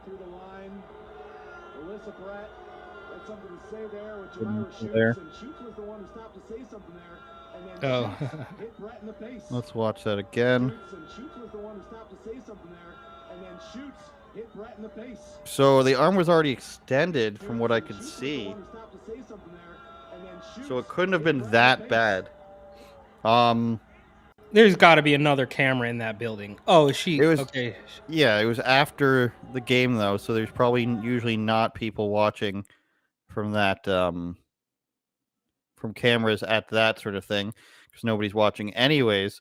through the line. Elissa Brett had something to say there with There. Jamirah Shutes, and Shutes was the one who stopped to say something there. And then Shutes hit Brett in the face. Let's watch that again. Shutes was the one who stopped to say something there. And then Shutes hit Brett in the face. So the arm was already extended from what I could see. So it couldn't have been that bad. There's got to be another camera in that building. Oh, is she? It was Okay. Yeah, it was after the game though, so there's probably usually not people watching from that from cameras at that sort of thing because nobody's watching anyways.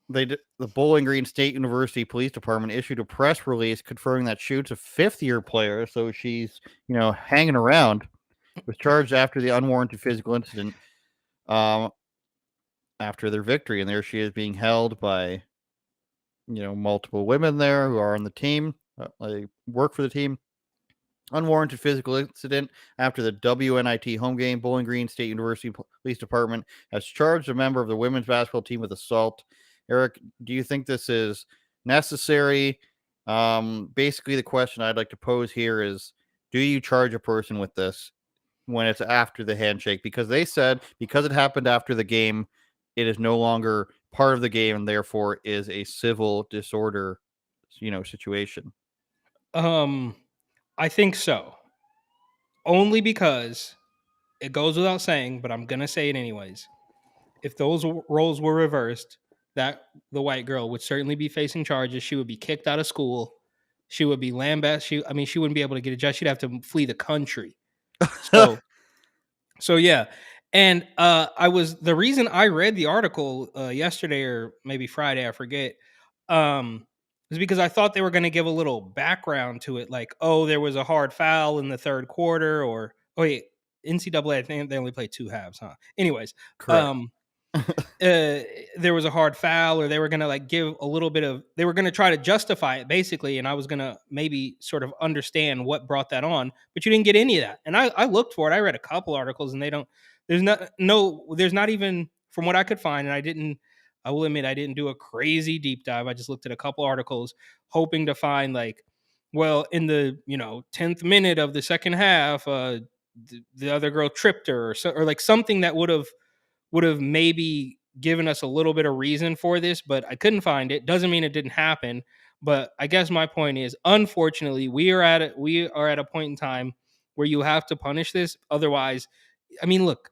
The Bowling Green State University Police Department issued a press release confirming that Shutes, a fifth-year player, so she's hanging around, was charged after the unwarranted physical incident after their victory, and there she is being held by multiple women there who are on the team. They work for the team. Unwarranted physical incident after the WNIT home game. Bowling Green State University Police Department has charged a member of the women's basketball team with assault. Eric, do you think this is necessary? Basically, the question I'd like to pose here is, do you charge a person with this when it's after the handshake? Because they said because it happened after the game, it is no longer part of the game and therefore is a civil disorder, situation. I think so. Only because it goes without saying, but I'm gonna say it anyways. If those roles were reversed, that the white girl would certainly be facing charges. She would be kicked out of school. She would be lambasted. She wouldn't be able to get a job. She'd have to flee the country. So yeah. And the reason I read the article yesterday or maybe Friday, I forget, is because I thought they were going to give a little background to it, like, oh, there was a hard foul in the third quarter, or oh wait, NCAA, I think they only play 2 halves, huh? Anyways, Correct. There was a hard foul, or they were going to like give a little bit of, they were going to try to justify it basically, and I was going to maybe sort of understand what brought that on, but you didn't get any of that. And I looked for it. I read a couple articles, and there's not even, from what I could find, and I will admit I didn't do a crazy deep dive. I just looked at a couple articles hoping to find like, well, in the 10th minute of the second half, the other girl tripped her, or like something that would have maybe given us a little bit of reason for this, but I couldn't find it. Doesn't mean it didn't happen. But I guess my point is, unfortunately, we are at a point in time where you have to punish this. Otherwise, look,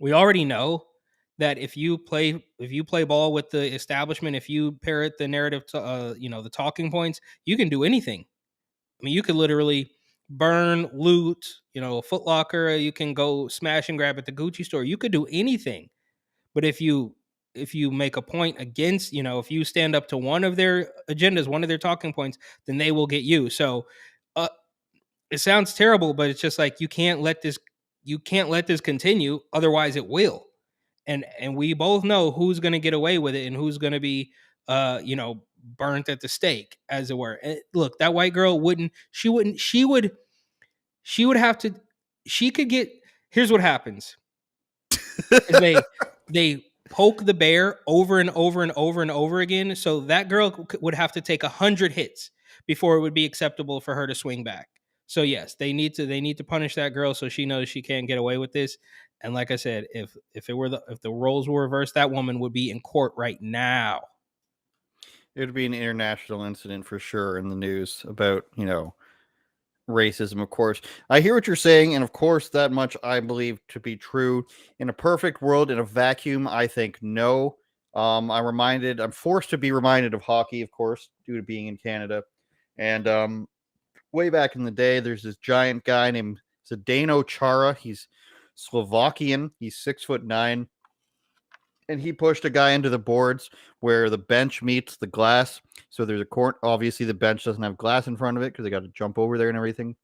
we already know that if you play ball with the establishment, if you parrot the narrative to the talking points, you can do anything. You could literally burn, loot, a Foot Locker. You can go smash and grab at the Gucci store. You could do anything. But if you make a point against, if you stand up to one of their agendas, one of their talking points, then they will get you. So it sounds terrible, but it's just like you can't let this continue, otherwise it will. And we both know who's going to get away with it and who's going to be burnt at the stake, as it were. And look, that white girl would have to, she could get, here's what happens. They poke the bear over and over and over and over again. So that girl would have to take 100 hits before it would be acceptable for her to swing back. So yes, they need to punish that girl so she knows she can't get away with this. And like I said, if the roles were reversed, that woman would be in court right now. It would be an international incident for sure in the news about, racism, of course. I hear what you're saying, and of course, that much I believe to be true. In a perfect world, in a vacuum, I think no. I'm forced to be reminded of hockey, of course, due to being in Canada. And way back in the day, there's this giant guy named Zdeno Chara. He's Slovakian. He's 6'9", and he pushed a guy into the boards where the bench meets the glass. So there's a court. Obviously, the bench doesn't have glass in front of it because they got to jump over there and everything.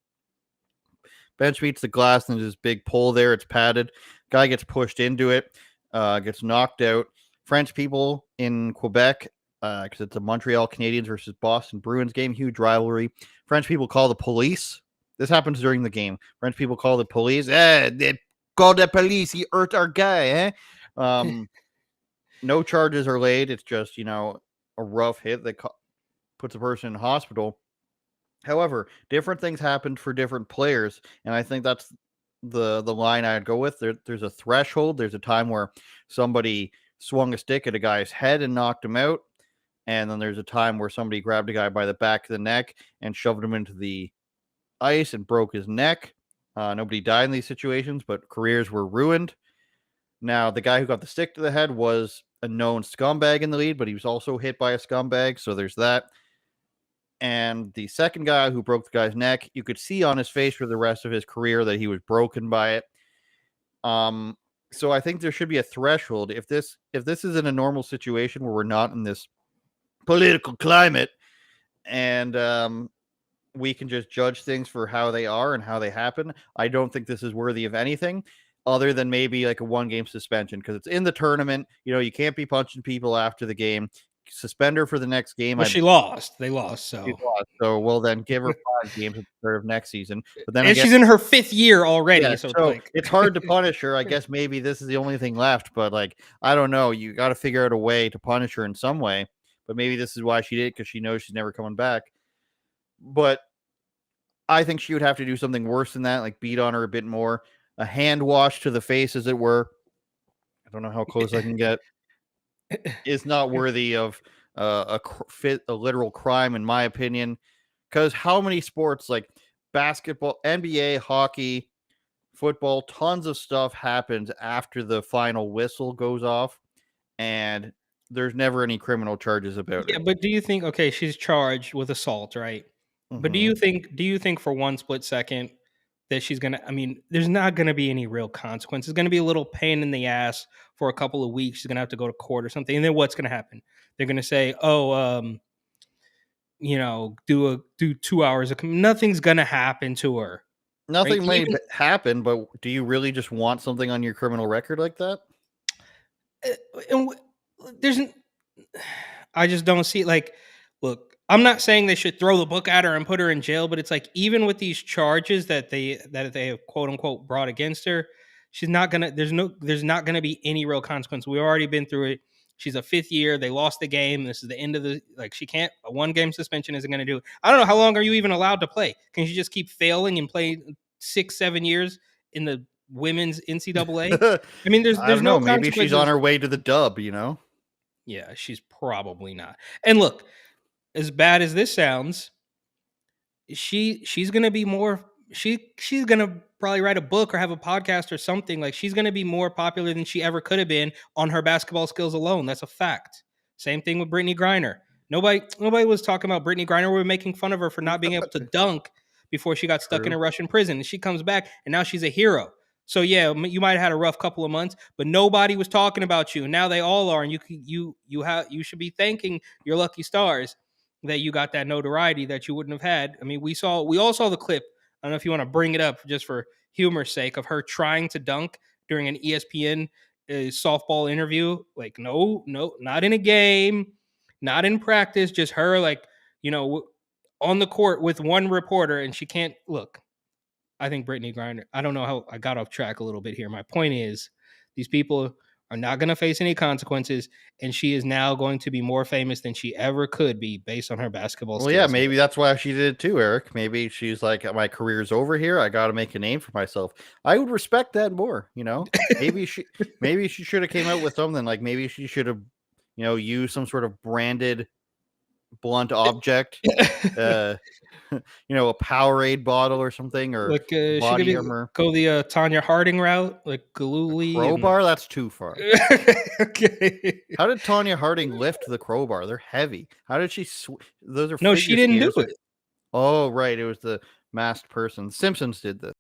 Bench meets the glass, and there's this big pole there. It's padded. Guy gets pushed into it, gets knocked out. French people in Quebec, because it's a Montreal Canadiens versus Boston Bruins game, huge rivalry. French people call the police. This happens during the game. French people call the police. They call the police. He hurt our guy, No charges are laid. It's just, a rough hit that puts a person in hospital. However, different things happened for different players, and I think that's the line I'd go with. There's a threshold. There's a time where somebody swung a stick at a guy's head and knocked him out, and then there's a time where somebody grabbed a guy by the back of the neck and shoved him into the ice and broke his neck. Nobody died in these situations, but careers were ruined. Now, the guy who got the stick to the head was a known scumbag in the league, but he was also hit by a scumbag, so there's that. And the second guy who broke the guy's neck, you could see on his face for the rest of his career that he was broken by it. So I think there should be a threshold. If this is in a normal situation where we're not in this political climate, and we can just judge things for how they are and how they happen, I don't think this is worthy of anything other than maybe like a 1-game suspension, because it's in the tournament. You can't be punching people after the game. Suspend her for the next game. Well, she lost. They lost. So, so we'll then give her 5 games at the start of next season. But then and she's in her 5th year already. Yeah, so it's hard to punish her. I guess maybe this is the only thing left. But like, I don't know. You got to figure out a way to punish her in some way. But maybe this is why she did it, because she knows she's never coming back. But I think she would have to do something worse than that, like beat on her a bit more. A hand wash to the face, as it were. I don't know how close I can get. Is not worthy of a literal crime, in my opinion. Because how many sports, like basketball, NBA, hockey, football, tons of stuff happens after the final whistle goes off, and there's never any criminal charges about it. Yeah, but do you think, okay, she's charged with assault, right? But do you think for one split second that she's gonna, I mean, there's not gonna be any real consequence. It's gonna be a little pain in the ass for a couple of weeks. She's gonna have to go to court or something. And then what's gonna happen? They're gonna say, oh, do 2 hours of nothing's gonna happen to her. Nothing right? may happen, but do you really just want something on your criminal record like that? I just don't see, like, look, I'm not saying they should throw the book at her and put her in jail, but it's like, even with these charges that they have quote unquote brought against her, she's not gonna, there's not gonna be any real consequence. We've already been through it. She's a 5th year. They lost the game. This is the end of the, like, she can't, a 1-game suspension isn't gonna do it. I don't know, how long are you even allowed to play? Can she just keep failing and play 6-7 years in the women's NCAA? I mean, there's no maybe she's on her way to the dub, Yeah, she's probably not. And look, as bad as this sounds, she's gonna be more, she's gonna probably write a book or have a podcast or something. Like, she's gonna be more popular than she ever could have been on her basketball skills alone. That's a fact. Same thing with Brittany Griner. Nobody was talking about Brittany Griner. We were making fun of her for not being able to dunk before she got stuck in a Russian prison. And she comes back, and now she's a hero. So yeah, you might have had a rough couple of months, but nobody was talking about you. And now they all are, and you should be thanking your lucky stars that you got that notoriety that you wouldn't have had. I mean, we all saw the clip. I don't know if you want to bring it up just for humor's sake, of her trying to dunk during an ESPN softball interview. Like, no, not in a game, not in practice, just her, like, on the court with one reporter, and she can't look. I think Brittany Griner, I don't know how I got off track a little bit here. My point is, these people are not going to face any consequences, and she is now going to be more famous than she ever could be based on her basketball skills. Well, yeah, maybe that's why she did it too, Eric. Maybe she's like, my career's over here. I got to make a name for myself. I would respect that more, Maybe she should have came out with something, like maybe she should have, used some sort of branded blunt object, a Powerade bottle or something, or like body armor. Go the Tanya Harding route, like Galooly. Crowbar? That's too far. Okay. How did Tanya Harding lift the crowbar? They're heavy. How did she? Those are no, she didn't do it. Oh, right. It was the masked person. The Simpsons did this.